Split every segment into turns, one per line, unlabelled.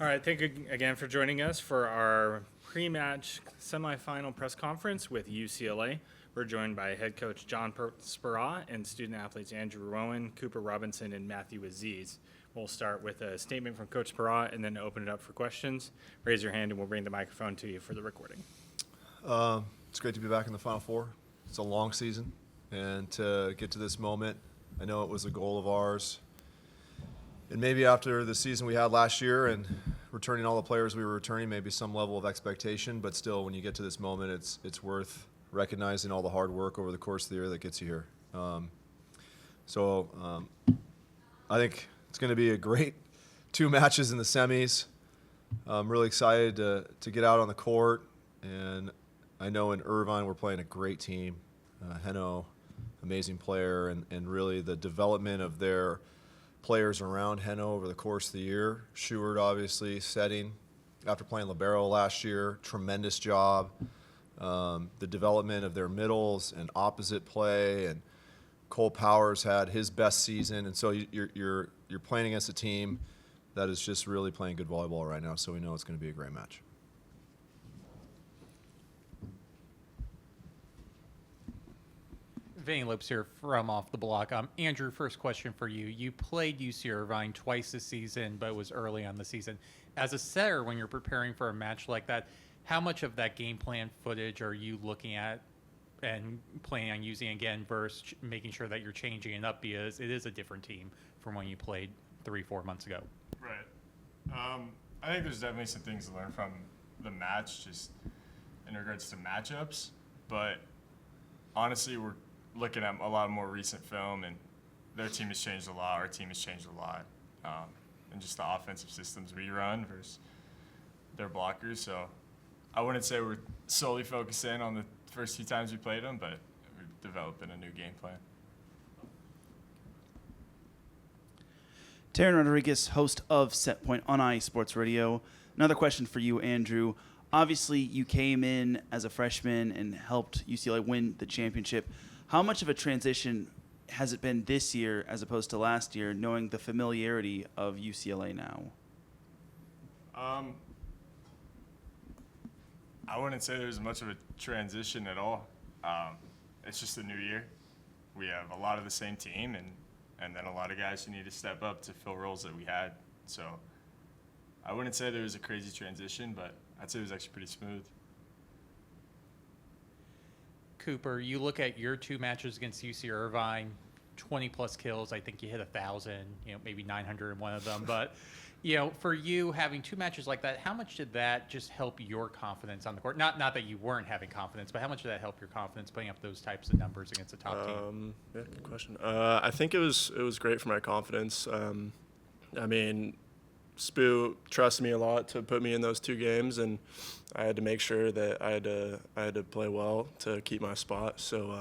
All right, thank you again for joining us for our pre-match semifinal press conference with UCLA. We're joined by head coach John Speraw and student athletes Andrew Rowan, Cooper Robinson, and Matthew Aziz. We'll start with a statement from Coach Speraw and then open it up for questions. Raise your hand and we'll bring the microphone to you for the recording.
It's great to be back in the Final Four. It's a long season, and to get to this moment, I know it was a goal of ours. And maybe after the season we had last year and returning all the players we were returning, maybe some level of expectation, but still when you get to this moment, it's worth recognizing all the hard work over the course of the year that gets you here. I think it's going to be a great 2 matches in the semis. I'm really excited to get out on the court, and I know in Irvine we're playing a great team. Heno, amazing player, and really the development of their players around Heno over the course of the year. Schuart, obviously, setting after playing libero last year, tremendous job. The development of their middles and opposite play, and Cole Powers had his best season, and so you're playing against a team that is just really playing good volleyball right now. So we know it's going to be a great match.
Vinny Lopes here from Off the Block. Andrew, first question for you. You played UC Irvine twice this season, but it was early on the season. As a setter, when you're preparing for a match like that, how much of that game plan footage are you looking at and planning on using again versus making sure that you're changing it up because it is a different team from when you played 3-4 months ago?
Right. I think there's definitely some things to learn from the match just in regards to matchups, but honestly, we're looking at a lot more recent film, and their team has changed a lot. Our team has changed a lot, and just the offensive systems we run versus their blockers. So I wouldn't say we're solely focused in on the first few times we played them, but we're developing a new game plan.
Taryn Rodriguez, host of Set Point on IE Sports Radio. Another question for you, Andrew. Obviously, you came in as a freshman and helped UCLA win the championship. How much of a transition has it been this year as opposed to last year, knowing the familiarity of UCLA now?
I wouldn't say there's much of a transition at all. It's just a new year. We have a lot of the same team, and then a lot of guys who need to step up to fill roles that we had. So I wouldn't say there was a crazy transition, but I'd say it was actually pretty smooth.
Cooper, you look at your 2 matches against UC Irvine, 20-plus kills. I think you hit 1,000, maybe 900 in one of them. But, for you having 2 matches like that, how much did that just help your confidence on the court? Not that you weren't having confidence, but how much did that help your confidence putting up those types of numbers against a top team?
Yeah, good question. I think it was great for my confidence. Spoo trusted me a lot to put me in those 2 games, and I had to make sure that I had to play well to keep my spot. So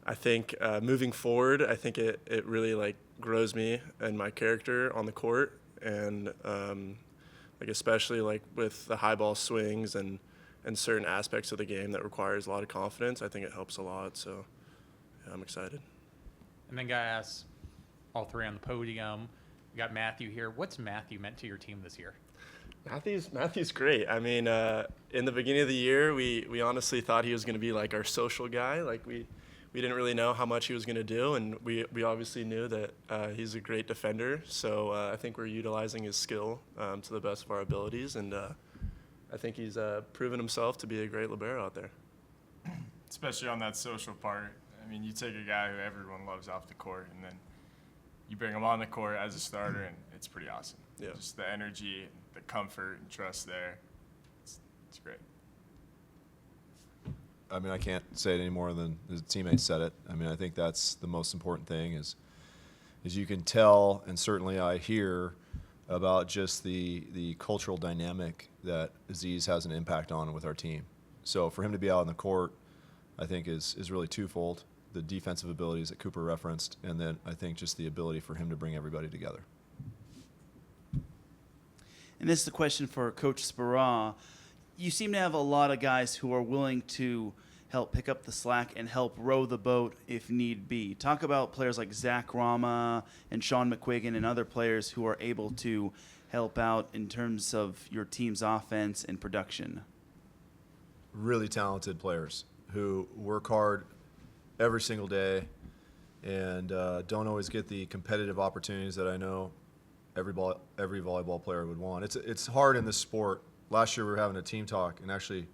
I think moving forward, I think it really grows me and my character on the court, and especially with the high ball swings and certain aspects of the game that requires a lot of confidence. I think it helps a lot. So yeah, I'm excited. And
then guys, all 3 on the podium. We got Matthew here. What's Matthew meant to your team this year?
Matthew's great. I mean, in the beginning of the year, we honestly thought he was going to be our social guy. We didn't really know how much he was going to do, and we obviously knew that he's a great defender. So I think we're utilizing his skill to the best of our abilities, and I think he's proven himself to be a great libero out there.
Especially on that social part. I mean, you take a guy who everyone loves off the court, and then you bring him on the court as a starter, and it's pretty awesome.
Yeah.
Just the energy, the comfort and trust there. It's great.
I mean, I can't say it any more than his teammates said it. I mean, I think that's the most important thing is you can tell, and certainly I hear about just the cultural dynamic that Aziz has an impact on with our team. So for him to be out on the court, I think is really twofold. The defensive abilities that Cooper referenced, and then I think just the ability for him to bring everybody together.
And this is a question for Coach Speraw. You seem to have a lot of guys who are willing to help pick up the slack and help row the boat if need be. Talk about players like Zach Rama and Sean McQuiggan and other players who are able to help out in terms of your team's offense and production?
Really talented players who work hard every single day and don't always get the competitive opportunities that I know every volleyball player would want. It's hard in this sport. Last year we were having a team talk, and actually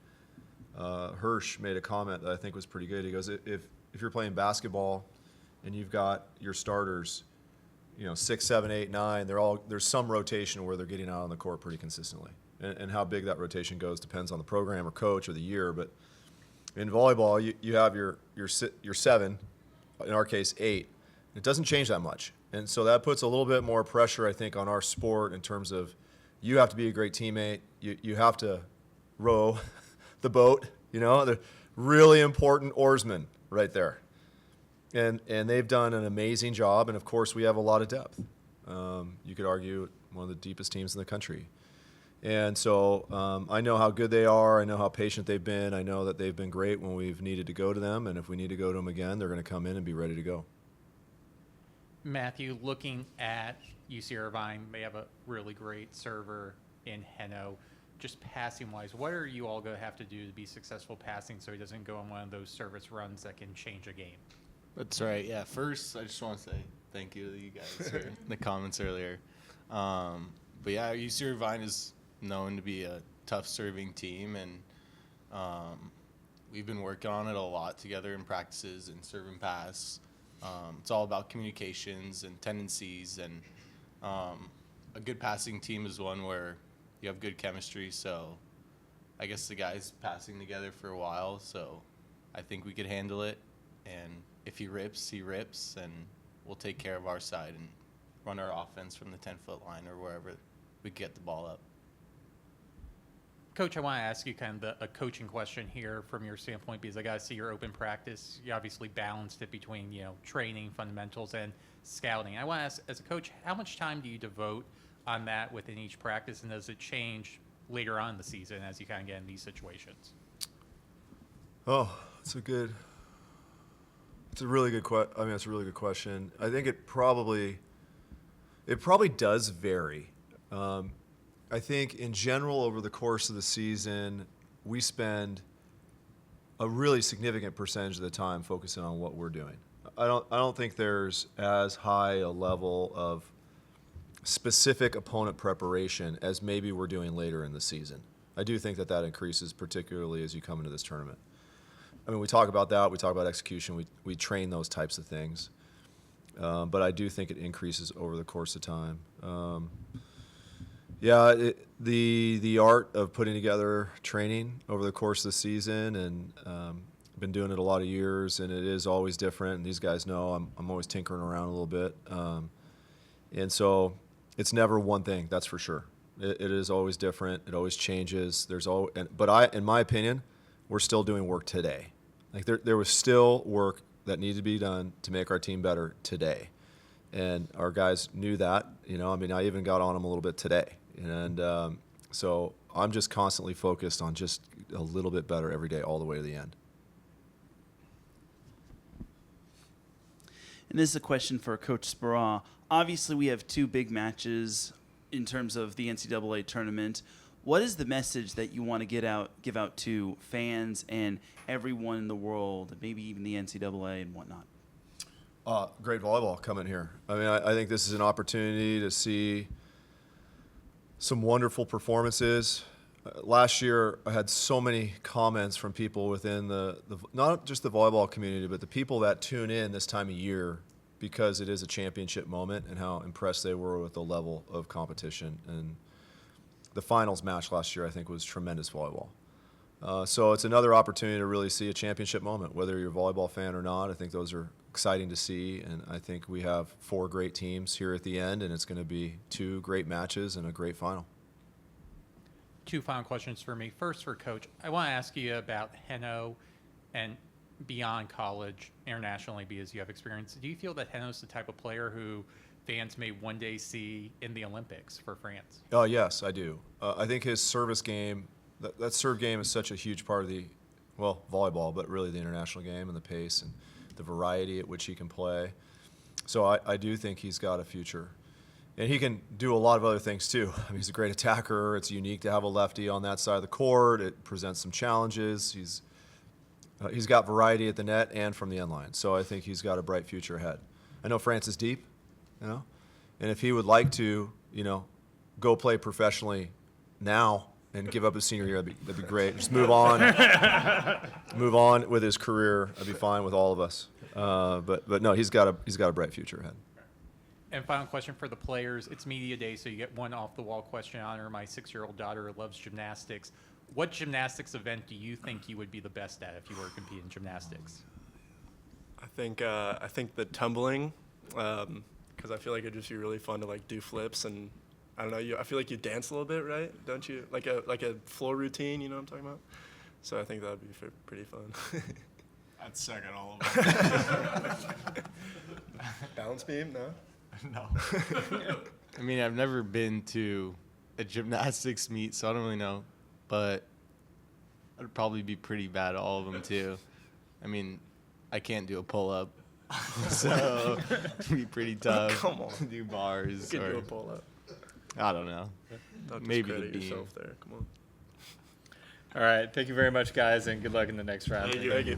Hirsch made a comment that I think was pretty good. He goes, if you're playing basketball and you've got your starters, 6, 7, 8, 9, there's some rotation where they're getting out on the court pretty consistently. And how big that rotation goes depends on the program or coach or the year. But in volleyball, you have your 7, in our case 8. It doesn't change that much. And so that puts a little bit more pressure, I think, on our sport in terms of you have to be a great teammate. You have to row the boat, the really important oarsmen right there. And they've done an amazing job. And, of course, we have a lot of depth. You could argue one of the deepest teams in the country. And so I know how good they are. I know how patient they've been. I know that they've been great when we've needed to go to them. And if we need to go to them again, they're going to come in and be ready to go.
Matthew, looking at UC Irvine, they have a really great server in Heno. Just passing-wise, what are you all going to have to do to be successful passing so he doesn't go on one of those service runs that can change a game?
That's right. Yeah. First, I just want to say thank you to you guys for the comments earlier. But yeah, UC Irvine is known to be a tough serving team, and we've been working on it a lot together in practices and serve and pass. It's all about communications and tendencies, and a good passing team is one where you have good chemistry. So I guess the guys passing together for a while, so I think we could handle it. And if he rips, and we'll take care of our side and run our offense from the 10-foot line or wherever we get the ball up.
Coach, I want to ask you kind of a coaching question here from your standpoint, because I got to see your open practice. You obviously balanced it between, training, fundamentals, and scouting. I want to ask, as a coach, how much time do you devote on that within each practice, and does it change later on in the season as you kind of get in these situations?
Oh, it's a really good question. I think it probably does vary. I think in general over the course of the season, we spend a really significant percentage of the time focusing on what we're doing. I don't think there's as high a level of specific opponent preparation as maybe we're doing later in the season. I do think that increases, particularly as you come into this tournament. I mean, we talk about that. We talk about execution. We train those types of things. But I do think it increases over the course of time. The art of putting together training over the course of the season, and been doing it a lot of years, and it is always different. And these guys know I'm always tinkering around a little bit. And so it's never one thing, that's for sure. It is always different. It always changes. In my opinion, we're still doing work today. Like there was still work that needed to be done to make our team better today. And our guys knew that, I even got on them a little bit today. And so I'm just constantly focused on just a little bit better every day, all the way to the end.
And this is a question for Coach Speraw. Obviously, we have 2 big matches in terms of the NCAA tournament. What is the message that you want to give out to fans and everyone in the world, maybe even the NCAA and whatnot?
Great volleyball coming here. I think this is an opportunity to see some wonderful performances. Last year, I had so many comments from people within the not just the volleyball community, but the people that tune in this time of year because it is a championship moment, and how impressed they were with the level of competition. And the finals match last year, I think, was tremendous volleyball. So it's another opportunity to really see a championship moment, whether you're a volleyball fan or not. I think those are exciting to see, and I think we have 4 great teams here at the end, and it's going to be 2 great matches and a great final.
2 final questions for me. First, for Coach, I want to ask you about Heno and beyond college, internationally, because you have experience. Do you feel that Heno's the type of player who fans may one day see in the Olympics for France?
Oh, yes, I do. I think his service game, that serve game is such a huge part of volleyball, but really the international game, and the pace and the variety at which he can play. So I do think he's got a future. And he can do a lot of other things too. I mean, he's a great attacker. It's unique to have a lefty on that side of the court. It presents some challenges. He's got variety at the net and from the end line. So I think he's got a bright future ahead. I know France is deep, and if he would like to, go play professionally now and give up his senior year, that'd be great. Just move on with his career. That'd be fine with all of us. But no, he's got a bright future ahead.
And final question for the players. It's media day, so you get one off-the-wall question in honor. My 6-year-old daughter loves gymnastics. What gymnastics event do you think you would be the best at if you were to compete in gymnastics?
I think the tumbling, because I feel like it'd just be really fun to like do flips, and I don't know. I feel like you dance a little bit, right? Don't you? Like a floor routine. You know what I'm talking about? So I think that would be pretty fun.
I'd second all of them.
Balance beam? No.
No.
I mean, I've never been to a gymnastics meet, so I don't really know. But I'd probably be pretty bad at all of them, too. I mean, I can't do a pull-up, so it'd be pretty tough
Come on.
to do bars.
You can do
Or,
a pull up.
I don't know.
Don't
Maybe the
discredit
beam.
yourself there. Come on.
All right. Thank you very much, guys, and good luck in the next round.
Thank you.